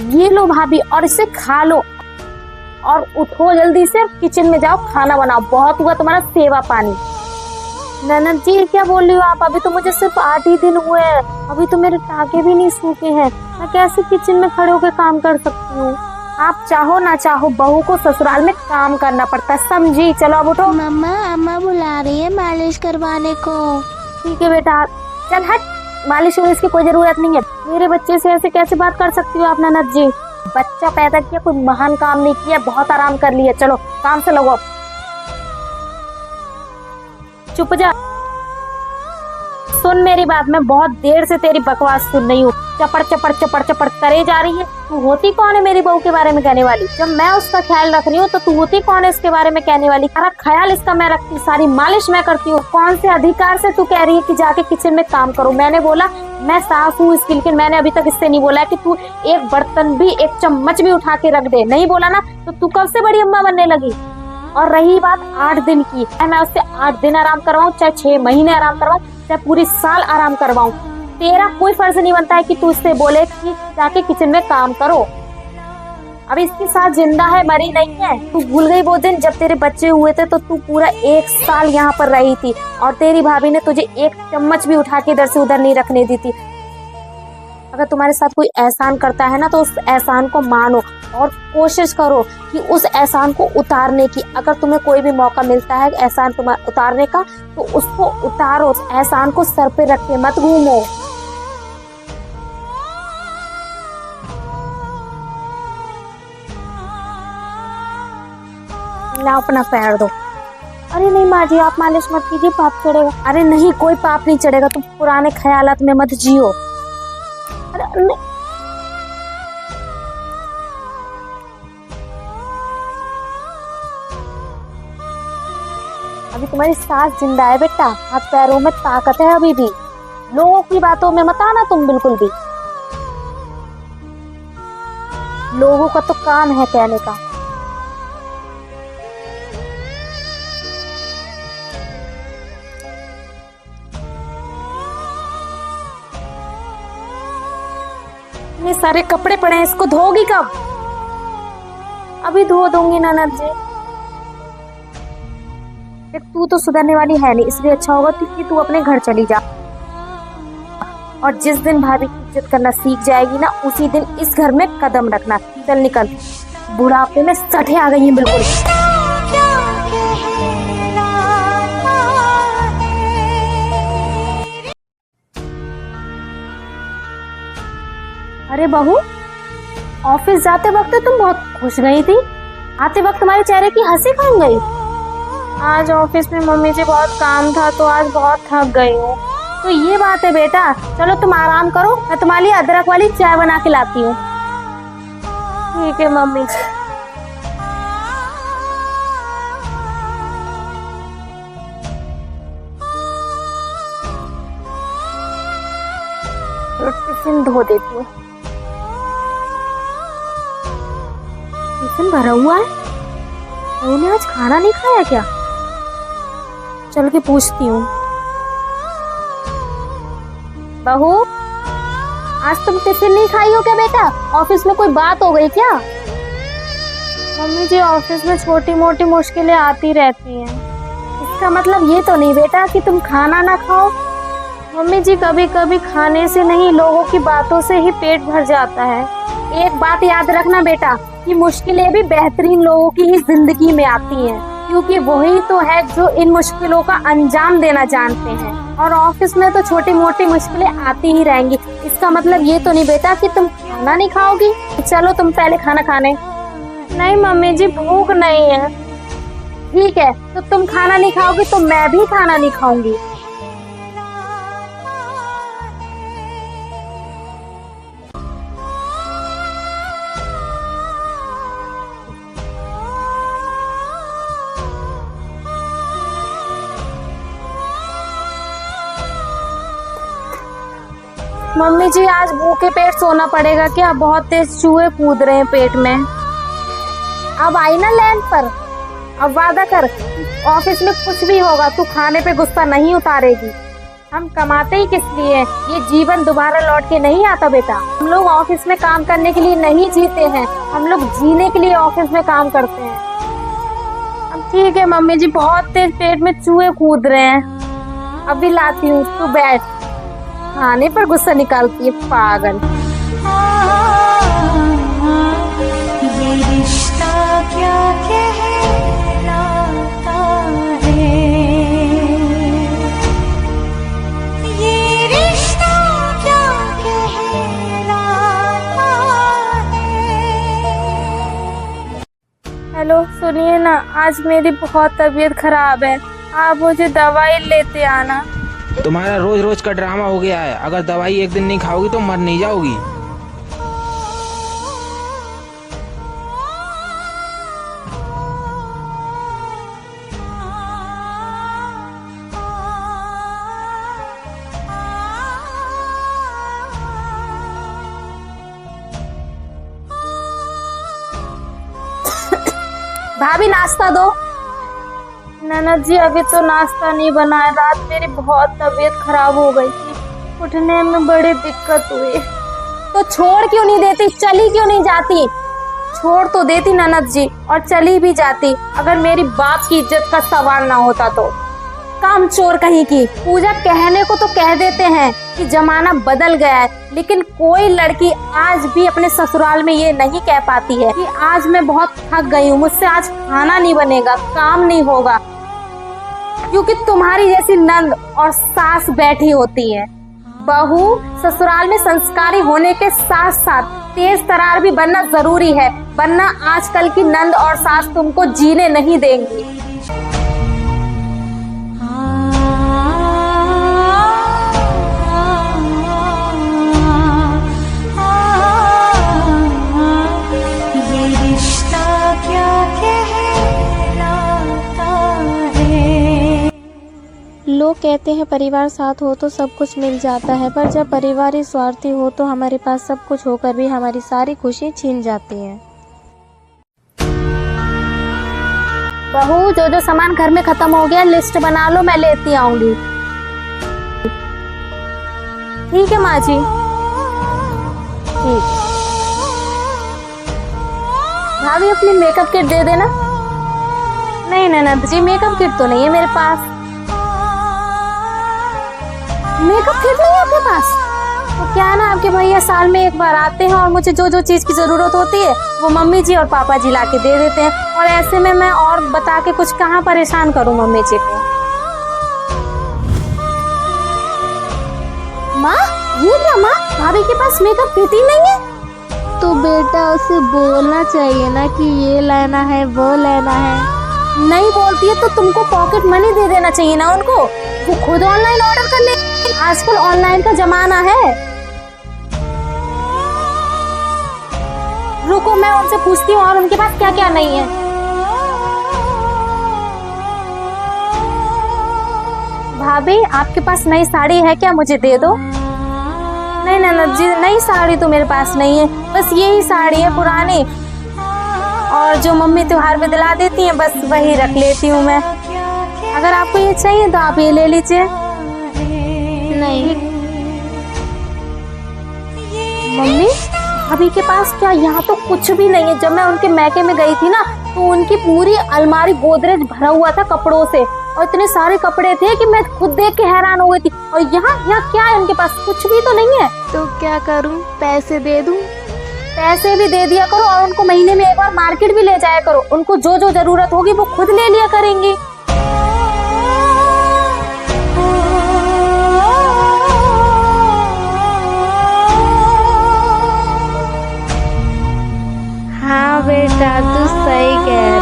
ये लो भाभी, और इसे खा लो और उठो जल्दी से, किचन में जाओ, खाना बनाओ। बहुत हुआ तुम्हारा सेवा पानी। ननद जी क्या बोल रही हो आप? अभी तो मुझे सिर्फ 8 ही दिन हुए हैं, अभी तो मेरे टाके भी नहीं सूखे हैं। मैं कैसे किचन में खड़े होकर काम कर सकती हूँ? आप चाहो ना चाहो बहू को ससुराल में काम करना पड़ता है, समझी? चलो अब उठो। मम्मा अम्मा बुला रही है मालिश करवाने को। ठीक है बेटा, चल हट, मालिश वालिश की कोई जरूरत नहीं है। मेरे बच्चे से ऐसे कैसे बात कर सकती हो आप ननद जी? बच्चा पैदा किया, कोई महान काम नहीं किया, बहुत आराम कर लिया। चलो काम से लगो। चुप जा, सुन मेरी बात, मैं बहुत देर से तेरी बकवास सुन रही हूँ। चपड़ चपड़ चपड़ चपड़ करे जा रही है। तू होती कौन है मेरी बहू के बारे में कहने वाली? जब मैं उसका ख्याल रख रही हूँ तो तू होती कौन है इसके बारे में कहने वाली? सारा ख्याल इसका मैं रखती, सारी मालिश मैं करती हूँ। कौन से अधिकार से तू कह रही है कि जाके किचन में काम करो? मैंने बोला मैं सास हूँ इसकी, लेकिन मैंने अभी तक इससे नहीं बोला कि तू एक बर्तन भी, एक चम्मच भी उठा के रख दे। नहीं बोला ना, तो तू कब से बड़ी अम्मा बनने लगी? और रही बात 8 दिन की, मैं उससे 8 दिन आराम करवाऊं, चाहे 6 महीने आराम करवाऊं, चाहे पूरी साल आराम करवाऊं, तेरा कोई फर्ज नहीं बनता है कि तू उससे बोले कि जाके किचन में काम करो। अब इसके साथ जिंदा है, मरी नहीं है। तू भूल गई वो दिन जब तेरे बच्चे हुए थे तो तू पूरा 1 साल यहाँ पर रही थी और तेरी भाभी ने तुझे एक चम्मच भी उठा के इधर से उधर नहीं रखने दी थी। अगर तुम्हारे साथ कोई एहसान करता है ना तो उस एहसान को मानो और कोशिश करो कि उस एहसान को उतारने की। अगर तुम्हें कोई भी मौका मिलता है एहसान तुम्हारा उतारने का तो उसको उतारो, उस एहसान को सर पे रख के मत घूमो। ला अपना पैर दो। अरे नहीं माँ जी, आप मालिश मत कीजिए, पाप चढ़ेगा। अरे नहीं, कोई पाप नहीं चढ़ेगा, तुम पुराने ख्यालात में मत जियो। अरे नहीं। अभी तुम्हारी सास जिंदा है बेटा, हाथ पैरों में ताकत है अभी भी। लोगों की बातों में मत आना तुम बिल्कुल भी। लोगों का तो काम है कहने का। इतने सारे कपड़े पड़े हैं, इसको धोगी कब? अभी धो दूंगी ननद जी। तू तो सुधरने वाली है नहीं, इसलिए अच्छा होगा कि तू अपने घर चली जा। और जिस दिन भाभी की इज्जत करना सीख जाएगी ना, उसी दिन इस घर में कदम रखना। चल निकल, बुढ़ापे में सठे आ गई है बिल्कुल। अरे बहू, ऑफिस जाते वक्त तुम बहुत खुश गई थी, आते वक्त तुम्हारे चेहरे की हंसी खा गई। आज ऑफिस में मम्मी जी बहुत काम था तो आज बहुत थक गई हूँ। तो ये बात है बेटा, चलो तुम आराम करो, मैं तुम्हारे लिए अदरक वाली चाय बना के लाती हूँ। ठीक है मम्मी जी। टिफिन धो देती हूँ। टिफिन भरा हुआ है, उन्होंने आज खाना नहीं खाया क्या? चल के पूछती हूँ। बहू, आज तुम टिफिन नहीं खाई हो क्या बेटा? ऑफिस में कोई बात हो गई क्या? मम्मी जी, ऑफिस में छोटी मोटी मुश्किलें आती रहती हैं। इसका मतलब ये तो नहीं बेटा कि तुम खाना ना खाओ। मम्मी जी, कभी कभी खाने से नहीं, लोगों की बातों से ही पेट भर जाता है। एक बात याद रखना बेटा, कि मुश्किलें भी बेहतरीन लोगों की ही जिंदगी में आती हैं, क्योंकि वही तो है जो इन मुश्किलों का अंजाम देना जानते हैं। और ऑफिस में तो छोटी मोटी मुश्किलें आती ही रहेंगी। इसका मतलब ये तो नहीं बेटा कि तुम खाना नहीं खाओगी। चलो तुम पहले खाना खाने। नहीं मम्मी जी, भूख नहीं है। ठीक है, तो तुम खाना नहीं खाओगी तो मैं भी खाना नहीं खाऊंगी। मम्मी जी, आज भूखे पेट सोना पड़ेगा क्या? बहुत तेज चूहे कूद रहे हैं पेट में। अब आई ना लैंड पर, अब वादा कर, ऑफिस में कुछ भी होगा तू खाने पे गुस्सा नहीं उतारेगी। हम कमाते ही किस लिए हैं? ये जीवन दोबारा लौट के नहीं आता बेटा। हम लोग ऑफिस में काम करने के लिए नहीं जीते हैं, हम लोग जीने के लिए ऑफिस में काम करते हैं। अब ठीक है मम्मी जी, बहुत तेज पेट में चूहे कूद रहे हैं, अभी लाती हूँ, तू बैठ। खाने पर गुस्सा निकालती है पागल। ये रिश्ता क्या कहलाता है, ये रिश्ता क्या कहलाता है। हेलो सुनिए ना, आज मेरी बहुत तबीयत खराब है, आप मुझे दवाई लेते आना। तुम्हारा रोज रोज का ड्रामा हो गया है। अगर दवाई एक दिन नहीं खाओगी तो मर नहीं जाओगी। भाभी नाश्ता दो। ननद जी अभी तो नाश्ता नहीं बना है, रात मेरी बहुत तबीयत खराब हो गई थी, उठने में बड़ी दिक्कत हुई। तो छोड़ क्यों नहीं देती, चली क्यों नहीं जाती? छोड़ तो देती ननद जी और चली भी जाती, अगर मेरी बाप की इज्जत का सवाल ना होता तो। काम चोर कहीं की। पूजा कहने को तो कह देते हैं कि जमाना बदल गया है, लेकिन कोई लड़की आज भी अपने ससुराल में ये नहीं कह पाती है कि आज मैं बहुत थक गई हूँ, मुझसे आज खाना नहीं बनेगा, काम नहीं होगा, क्योंकि तुम्हारी जैसी नंद और सास बैठी होती है। बहू ससुराल में संस्कारी होने के साथ साथ तेज तरार भी बनना जरूरी है, वरना आजकल की नंद और सास तुमको जीने नहीं देंगी। ये रिश्ता क्या कहलाता है। लोग कहते हैं परिवार साथ हो तो सब कुछ मिल जाता है, पर जब परिवार ही स्वार्थी हो तो हमारे पास सब कुछ होकर भी हमारी सारी खुशी छीन जाती है। बहू जो जो सामान घर में खत्म हो गया लिस्ट बना लो, मैं लेती आऊंगी। ठीक है माँ जी, ठीक। भाभी अपनी मेकअप किट दे देना। नहीं ननद जी, मेकअप किट तो नहीं है मेरे पास। मेकअप किट नहीं है आपके पास? तो क्या है ना, आपके भैया साल में एक बार आते हैं और मुझे जो जो चीज की जरूरत होती है वो मम्मी जी और पापा जी लाके दे देते हैं, और ऐसे में मैं और बता के कुछ कहाँ परेशान करूँ मम्मी जी को। माँ ये क्या माँ, भाभी के पास मेकअप किट ही नहीं है? तो बेटा उसे बोलना चाहिए ना कि ये लेना है वो लेना है। नहीं बोलती है तो तुमको पॉकेट मनी दे देना चाहिए ना उनको, वो खुद ऑनलाइन ऑर्डर कर ले, आजकल ऑनलाइन का जमाना है। रुको मैं उनसे पूछती हूँ और उनके पास क्या क्या नहीं है। भाभी आपके पास नई साड़ी है क्या, मुझे दे दो। नहीं ननद जी, नई साड़ी तो मेरे पास नहीं है, बस यही साड़ी है पुरानी, और जो मम्मी त्योहार पे दिला देती हैं बस वही रख लेती हूँ मैं। अगर आपको ये चाहिए तो आप ये ले लीजिए। नहीं मम्मी अभी के पास क्या, यहाँ तो कुछ भी नहीं है। जब मैं उनके मैके में गई थी ना तो उनकी पूरी अलमारी गोदरेज भरा हुआ था कपड़ों से, और इतने सारे कपड़े थे कि मैं खुद देख के हैरान हो गई थी। और यहाँ क्या है उनके पास, कुछ भी तो नहीं है। तो क्या करूं, पैसे दे दूं? पैसे भी दे दिया करो और उनको महीने में एक बार मार्केट भी ले जाया करो, उनको जो जो जरूरत होगी वो खुद ले लिया करेंगी। हाँ बेटा तू सही कह